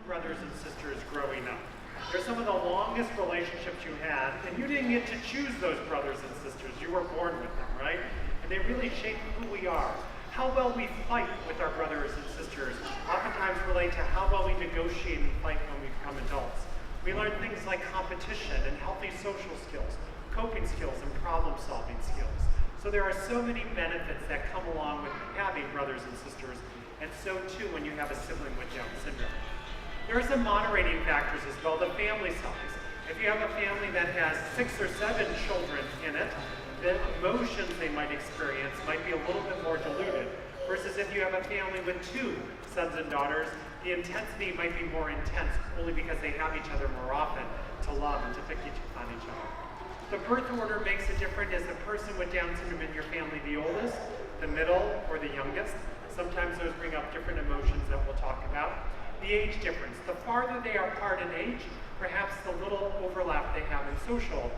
brothers and sisters growing up. They're some of the longest relationships you had, and you didn't get to choose those brothers and sisters. You were born with them, right? And they really shape who we are. How well we fight with our brothers and sisters oftentimes relate to how well we negotiate and fight when we become adults. We learn things like competition and healthy social skills, coping skills, and problem-solving skills. So there are so many benefits that come along with having brothers and sisters, and so too when you have a sibling with Down syndrome. There are some moderating factors as well. The family size. If you have a family that has 6 or 7 children in it, the emotions they might experience might be a little bit more diluted, versus if you have a family with 2 sons and daughters, the intensity might be more intense only because they have each other more often to love and to pick on each other. The birth order makes a difference. Is the person with Down syndrome in your family the oldest, the middle, or the youngest? Sometimes those bring up different emotions that we'll talk about. The age difference. The farther they are apart in age, perhaps the little overlap they have in social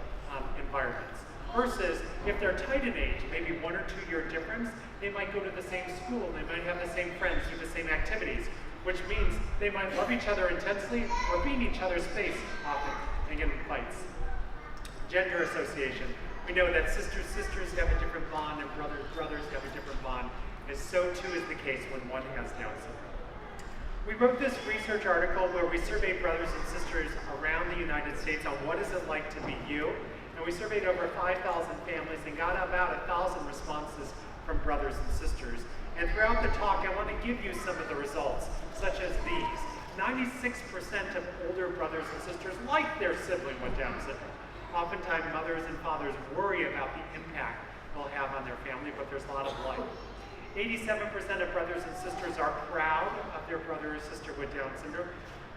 environments. Versus if they're tight in age, maybe 1 or 2 year difference, they might go to the same school, they might have the same friends, do the same activities, which means they might love each other intensely or be in each other's face often and get in fights. Gender association. We know that sisters have a different bond and brothers have a different bond, and so too is the case when one has Down syndrome. We wrote this research article where we surveyed brothers and sisters around the United States on what is it like to be you, and we surveyed over 5,000 families and got about 1,000 responses from brothers and sisters. And throughout the talk, I want to give you some of the results, such as these. 96% of older brothers and sisters like their sibling with Down syndrome. Oftentimes, mothers and fathers worry about the impact they'll have on their family, but there's a lot of light. 87% of brothers and sisters are proud of their brother or sister with Down syndrome.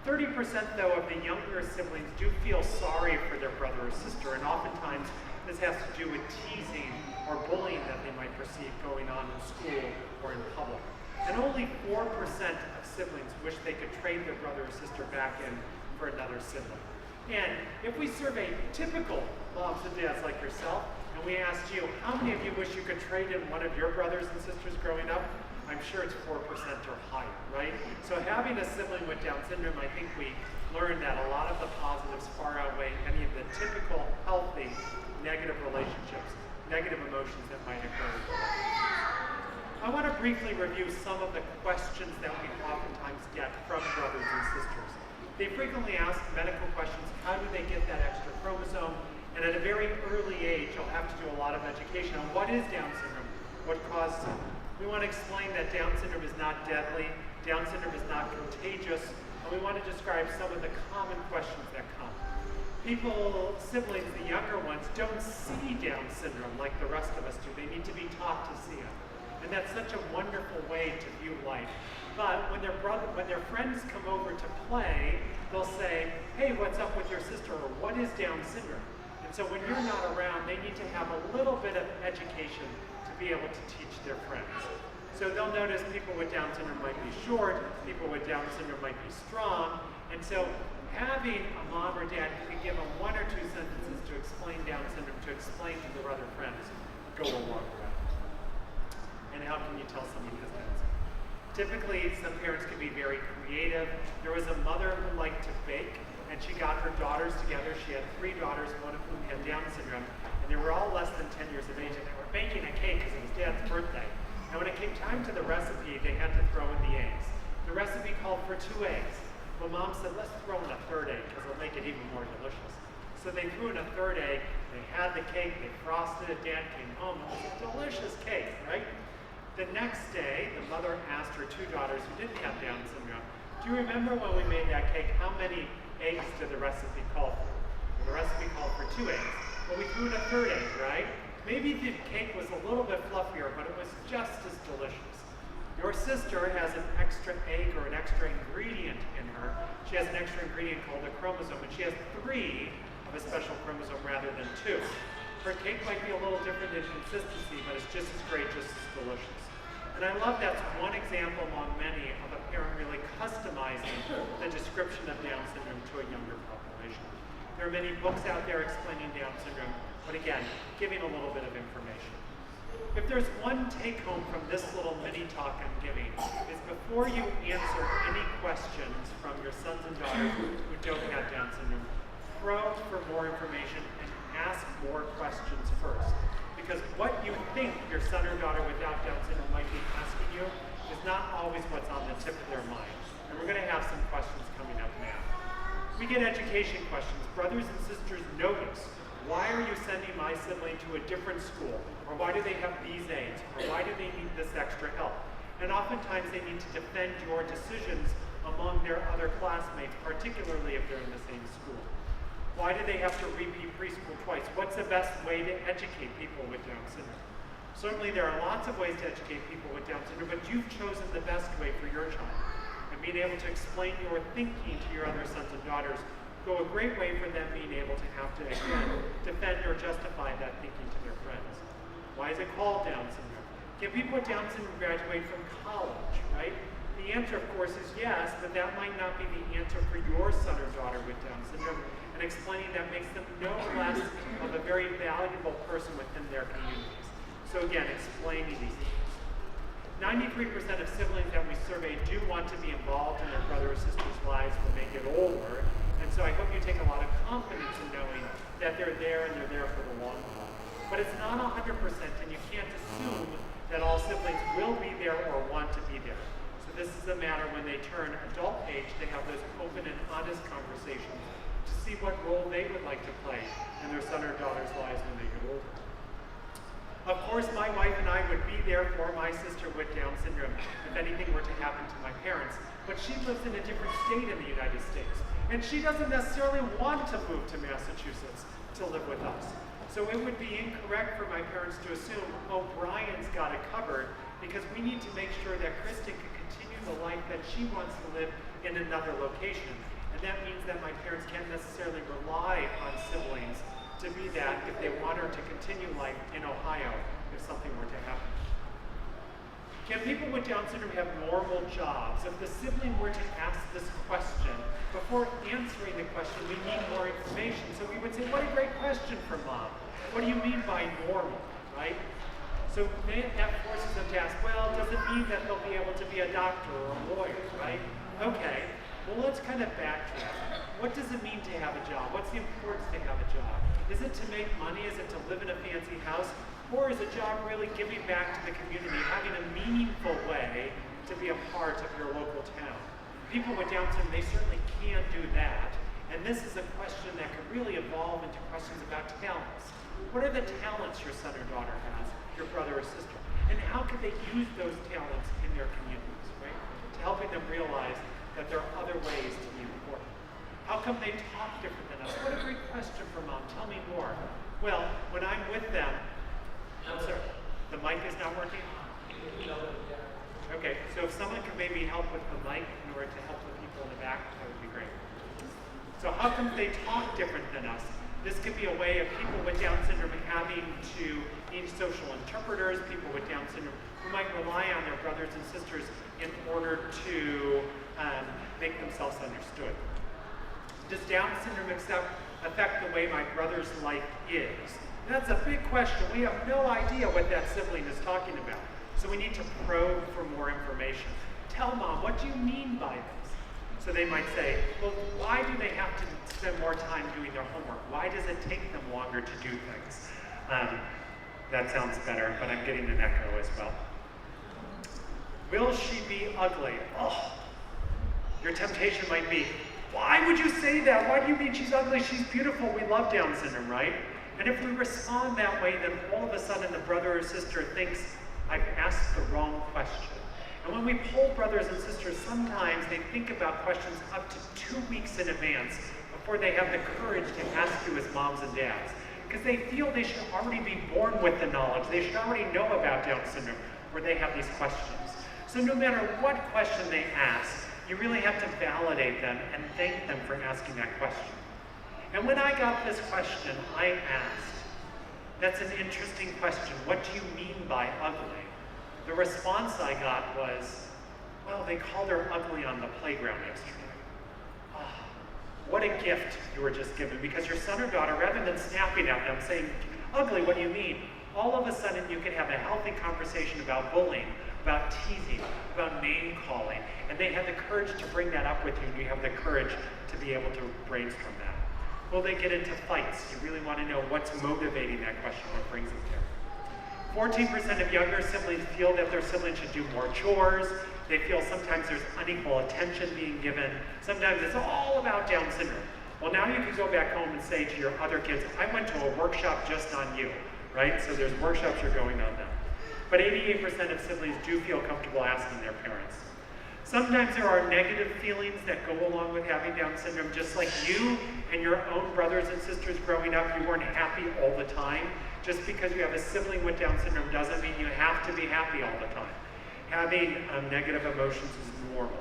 30% though of the younger siblings do feel sorry for their brother or sister, and oftentimes this has to do with teasing or bullying that they might perceive going on in school or in public. And only 4% of siblings wish they could trade their brother or sister back in for another sibling. And if we survey typical moms and dads like yourself, and we asked you, how many of you wish you could trade in one of your brothers and sisters growing up? I'm sure it's 4% or higher, right? So having a sibling with Down syndrome, I think we learned that a lot of the positives far outweigh any of the typical healthy negative relationships, negative emotions that might occur. I want to briefly review some of the questions that we oftentimes get from brothers and sisters. They frequently ask medical questions. How do they get that extra chromosome? And at a very early age, you'll have to do a lot of education on what is Down syndrome, what causes it. We want to explain that Down syndrome is not deadly, Down syndrome is not contagious, and we want to describe some of the common questions that come. People, siblings, the younger ones, don't see Down syndrome like the rest of us do. They need to be taught to see it. And that's such a wonderful way to view life. But when their friends come over to play, they'll say, hey, what's up with your sister? Or what is Down syndrome? And so when you're not around, they need to have a little bit of education to be able to teach their friends. So they'll notice people with Down syndrome might be short, people with Down syndrome might be strong, and so having a mom or dad who can give them 1 or 2 sentences to explain Down syndrome, to explain to their other friends, go a long way. And how can you tell someone has Down syndrome? Typically, some parents can be very creative. There was a mother who liked to bake, and she got her daughters together. She had 3 daughters, one of whom had Down syndrome, and they were all less than 10 years of age, and they were baking a cake because it was Dad's birthday. And when it came time to the recipe, they had to throw in the eggs. The recipe called for 2 eggs. Well, Mom said, let's throw in a 3rd egg because it'll make it even more delicious. So they threw in a 3rd egg, they had the cake, they frosted it, Dad came home, it was a delicious cake, right? The next day, the mother asked her 2 daughters who didn't have Down syndrome, do you remember when we made that cake, how many eggs did the recipe call for? Well, the recipe called for 2 eggs. Well, we threw in a 3rd egg, right? Maybe the cake was a little bit fluffier, but it was just as delicious. Your sister has an extra egg or an extra ingredient in her. She has an extra ingredient called a chromosome, and she has 3 of a special chromosome rather than 2. Her cake might be a little different in consistency, but it's just as great, just as delicious. And I love that's one example among many of a parent really customizing the description of Down syndrome to a younger population. There are many books out there explaining Down syndrome, but again, giving a little bit of information. If there's one take home from this little mini talk I'm giving, is before you answer any questions from your sons and daughters who don't have Down syndrome, probe for more information and ask more questions first. Because what you think your son or daughter without Down syndrome might be asking you is not always what's on the tip of their mind. And we're going to have some questions coming up now. We get education questions. Brothers and sisters notice, why are you sending my sibling to a different school? Or why do they have these aids? Or why do they need this extra help? And oftentimes they need to defend your decisions among their other classmates, particularly if they're in the same school. Why do they have to repeat preschool twice? What's the best way to educate people with Down syndrome? Certainly there are lots of ways to educate people with Down syndrome, but you've chosen the best way for your child. And being able to explain your thinking to your other sons and daughters go a great way for them being able to have to, again, defend or justify that thinking to their friends. Why is it called Down syndrome? Can people with Down syndrome graduate from college, right? The answer, of course, is yes, but that might not be the answer for your son or daughter with Down syndrome, and explaining that makes them no less of a very valuable person within their communities. So again, explaining these things. 93% of siblings that we survey do want to be involved in their brother or sister's lives when they get older, and so I hope you take a lot of confidence in knowing that they're there and they're there for the long haul. But it's not 100%, and you can't assume that all siblings will be there or want to be there. So this is a matter when they turn adult age, they have those open and honest conversations to see what role they would like to play in their son or daughter's lives when they get older. Of course, my wife and I would be there for my sister with Down syndrome if anything were to happen to my parents, but she lives in a different state in the United States, and she doesn't necessarily want to move to Massachusetts to live with us. So it would be incorrect for my parents to assume, oh, Brian's got it covered, because we need to make sure that Kristen can continue the life that she wants to live in another location. And that means that my parents can't necessarily rely on siblings to be that if they want her to continue life in Ohio if something were to happen. Can people with Down syndrome have normal jobs? If the sibling were to ask this question, before answering the question, we need more information. So we would say, what a great question from Mom. What do you mean by normal, right? So that forces them to ask, well, does it mean that they'll be able to be a doctor or a lawyer, right? Okay, well, let's kind of backtrack. What does it mean to have a job? What's the importance to have a job? Is it to make money? Is it to live in a fancy house? Or is a job really giving back to the community, having a meaningful way to be a part of your local town? People with Down syndrome, they certainly can do that. And this is a question that could really evolve into questions about talents. What are the talents your son or daughter has, your brother or sister? And how can they use those talents in their communities, right? To helping them realize that there are other ways to be important. How come they talk different than us? What a great question for Mom. Tell me more. Well, when I'm with them, I'm sorry, the mic is not working? Okay, so if someone could maybe help with the mic in order to help the people in the back, that would be great. So how come they talk different than us? This could be a way of people with Down syndrome having to need social interpreters, people with Down syndrome who might rely on their brothers and sisters in order to make themselves understood. Does Down syndrome affect the way my brother's life is? That's a big question. We have no idea what that sibling is talking about. So we need to probe for more information. Tell Mom, what do you mean by this? So they might say, well, why do they have to spend more time doing their homework? Why does it take them longer to do things? That sounds better, but I'm getting an echo as well. Will she be ugly? Oh, your temptation might be, why would you say that? Why do you mean she's ugly? She's beautiful. We love Down syndrome, right? And if we respond that way, then all of a sudden the brother or sister thinks, I've asked the wrong question. And when we poll brothers and sisters, sometimes they think about questions up to 2 weeks in advance before they have the courage to ask you as moms and dads. Because they feel they should already be born with the knowledge. They should already know about Down syndrome, where they have these questions. So no matter what question they ask, you really have to validate them and thank them for asking that question. And when I got this question, I asked, that's an interesting question. What do you mean by ugly? The response I got was, well, they called her ugly on the playground yesterday. Oh, what a gift you were just given, because your son or daughter, rather than snapping at them saying, ugly, what do you mean? all of a sudden you can have a healthy conversation about bullying, about teasing, about name calling, and they have the courage to bring that up with you, and you have the courage to be able to brainstorm that. Will they get into fights? You really want to know what's motivating that question, what brings it there. 14% of younger siblings feel that their siblings should do more chores. They feel sometimes there's unequal attention being given. Sometimes it's all about Down syndrome. Well, now you can go back home and say to your other kids, I went to a workshop just on you, right? So there's workshops you're going on them. But 88% of siblings do feel comfortable asking their parents. Sometimes there are negative feelings that go along with having Down syndrome, just like you and your own brothers and sisters growing up, you weren't happy all the time. Just because you have a sibling with Down syndrome doesn't mean you have to be happy all the time. Having negative emotions is normal.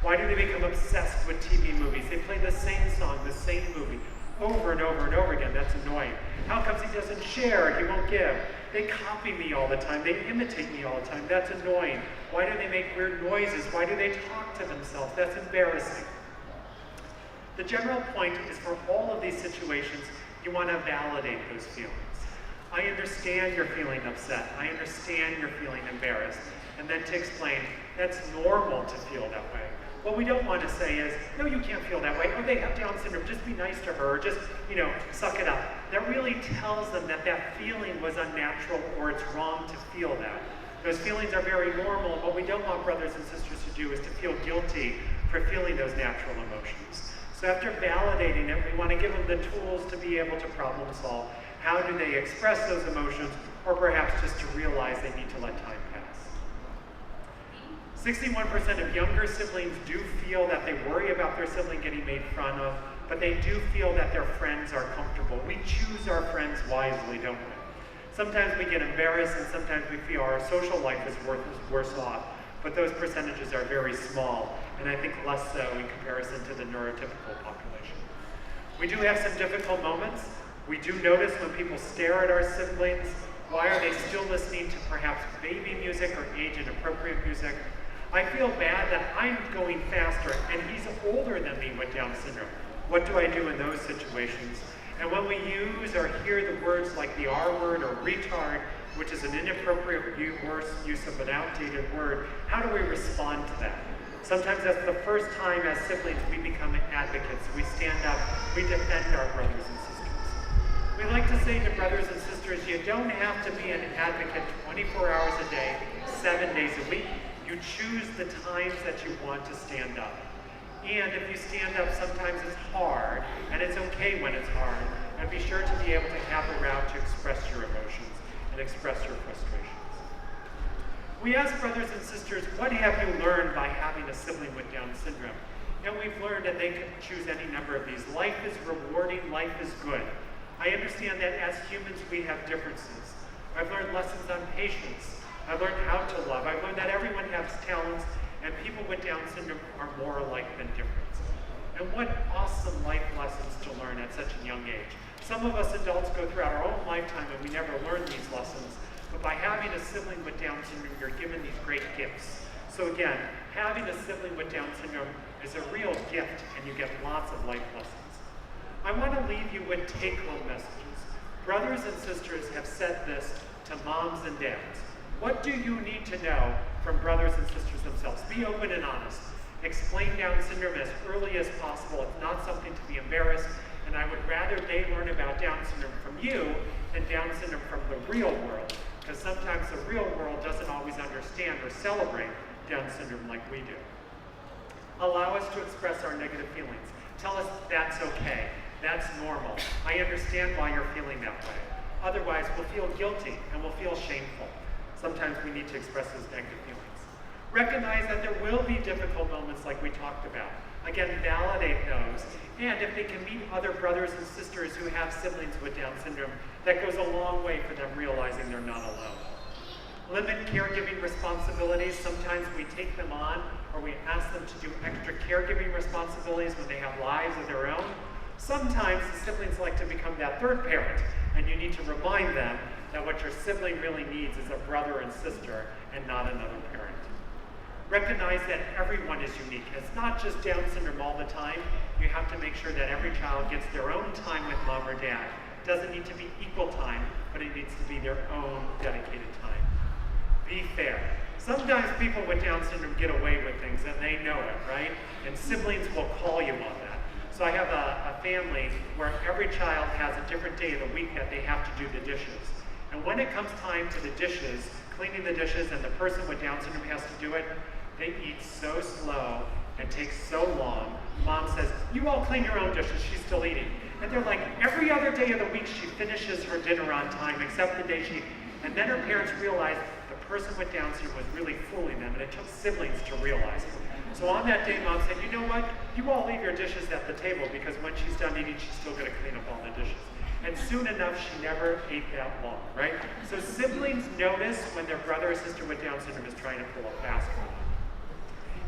Why do they become obsessed with TV movies? They play the same song, the same movie, over and over and over again. That's annoying. How comes he doesn't share? He won't give. They copy me all the time. They imitate me all the time. That's annoying. Why do they make weird noises? Why do they talk to themselves? That's embarrassing. The general point is for all of these situations, you want to validate those feelings. I understand you're feeling upset. I understand you're feeling embarrassed. And then to explain, that's normal to feel that way. What we don't want to say is, no, you can't feel that way. Oh, they have Down syndrome. Just be nice to her. Just, suck it up. That really tells them that that feeling was unnatural or it's wrong to feel that. Those feelings are very normal. What we don't want brothers and sisters to do is to feel guilty for feeling those natural emotions. So after validating it, we want to give them the tools to be able to problem solve. How do they express those emotions, or perhaps just to realize they need to let time pass. 61% of younger siblings do feel that they worry about their sibling getting made fun of, but they do feel that their friends are comfortable. We choose our friends wisely, don't we? Sometimes we get embarrassed, and sometimes we feel our social life is worse off, but those percentages are very small, and I think less so in comparison to the neurotypical population. We do have some difficult moments. We do notice when people stare at our siblings. Why are they still listening to perhaps baby music or age-inappropriate music? I feel bad that I'm going faster and he's older than me with Down syndrome. What do I do in those situations? And when we use or hear the words like the R word or retard, which is an inappropriate use of an outdated word, how do we respond to that? Sometimes that's the first time as siblings we become advocates. We stand up, we defend our brothers and sisters. We like to say to brothers and sisters, you don't have to be an advocate 24 hours a day, 7 days a week. You choose the times that you want to stand up. And if you stand up, sometimes it's hard, and it's okay when it's hard. And be sure to be able to have a route to express your emotions and express your frustrations. We ask brothers and sisters, what have you learned by having a sibling with Down syndrome? And we've learned that they can choose any number of these. Life is rewarding, life is good. I understand that as humans we have differences. I've learned lessons on patience. I've learned how to love. I've learned that everyone has talents, and people with Down syndrome are more alike than different. And what awesome life lessons to learn at such a young age. Some of us adults go throughout our own lifetime and we never learn these lessons, but by having a sibling with Down syndrome, you're given these great gifts. So again, having a sibling with Down syndrome is a real gift, and you get lots of life lessons. I want to leave you with take-home messages. Brothers and sisters have said this to moms and dads. What do you need to know from brothers and sisters themselves? Be open and honest. Explain Down syndrome as early as possible. It's not something to be embarrassed, and I would rather they learn about Down syndrome from you than Down syndrome from the real world, because sometimes the real world doesn't always understand or celebrate Down syndrome like we do. Allow us to express our negative feelings. Tell us that's okay. That's normal. I understand why you're feeling that way. Otherwise, we'll feel guilty and we'll feel shameful. Sometimes we need to express those negative feelings. Recognize that there will be difficult moments like we talked about. Again, validate those. And if they can meet other brothers and sisters who have siblings with Down syndrome, that goes a long way for them realizing they're not alone. Limit caregiving responsibilities. Sometimes we take them on, or we ask them to do extra caregiving responsibilities when they have lives of their own. Sometimes the siblings like to become that third parent, and you need to remind them that what your sibling really needs is a brother and sister and not another parent. Recognize that everyone is unique. It's not just Down syndrome all the time. You have to make sure that every child gets their own time with mom or dad, doesn't need to be equal time, but it needs to be their own dedicated time. Be fair. Sometimes people with Down syndrome get away with things and they know it, right? And siblings will call you on that. So I have a family where every child has a different day of the week that they have to do the dishes. And when it comes time to the dishes, cleaning the dishes, and the person with Down syndrome has to do it, they eat so slow and take so long. Mom says, you all clean your own dishes, she's still eating. And they're like, every other day of the week she finishes her dinner on time, except the day she, and then her parents realized the person with Down syndrome was really fooling them, and it took siblings to realize it. So on that day, Mom said, you know what, you all leave your dishes at the table, because when she's done eating, she's still gonna clean up all the dishes. And soon enough, she never ate that long, right? So siblings notice when their brother or sister with Down syndrome is trying to pull a fast one.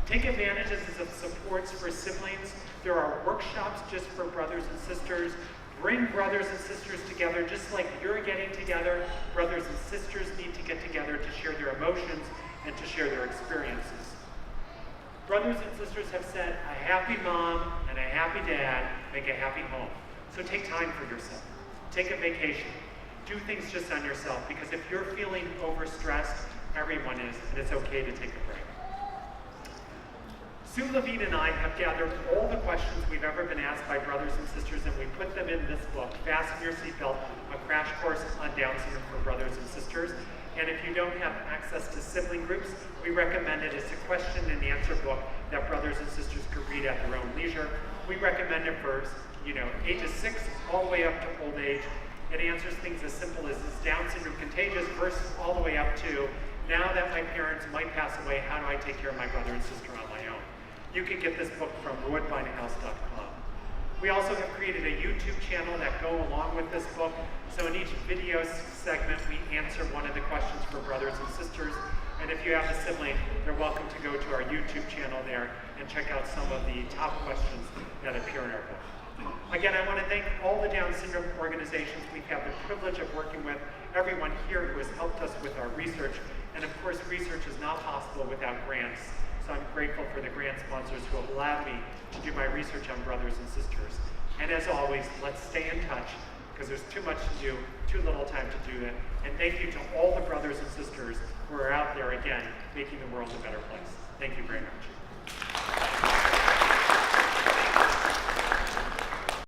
Take advantage of supports for siblings. There are workshops just for brothers and sisters. Bring brothers and sisters together, just like you're getting together. Brothers and sisters need to get together to share their emotions and to share their experiences. Brothers and sisters have said, a happy mom and a happy dad make a happy home. So take time for yourself. Take a vacation. Do things just on yourself, because if you're feeling overstressed, everyone is, and it's okay to take a break. Sue Levine and I have gathered all the questions we've ever been asked by brothers and sisters, and we put them in this book, Fasten Your Seatbelt, a crash course on Down syndrome for brothers and sisters. And if you don't have access to sibling groups, we recommend it as a question and answer book that brothers and sisters could read at their own leisure. We recommend it for ages 6 all the way up to old age. It answers things as simple as, is Down syndrome contagious, versus all the way up to, now that my parents might pass away, how do I take care of my brother and sister on my own? You can get this book from woodbinehouse.com. We also have created a YouTube channel that go along with this book. So in each video segment, we answer one of the questions for brothers and sisters. And if you have a sibling, they're welcome to go to our YouTube channel there and check out some of the top questions that appear in our book. Again, I want to thank all the Down syndrome organizations we've had the privilege of working with, everyone here who has helped us with our research. And of course, research is not possible without grants. So I'm grateful for the grant sponsors who have allowed me to do my research on brothers and sisters. And as always, let's stay in touch, because there's too much to do, too little time to do that. And thank you to all the brothers and sisters who are out there, again, making the world a better place. Thank you very much.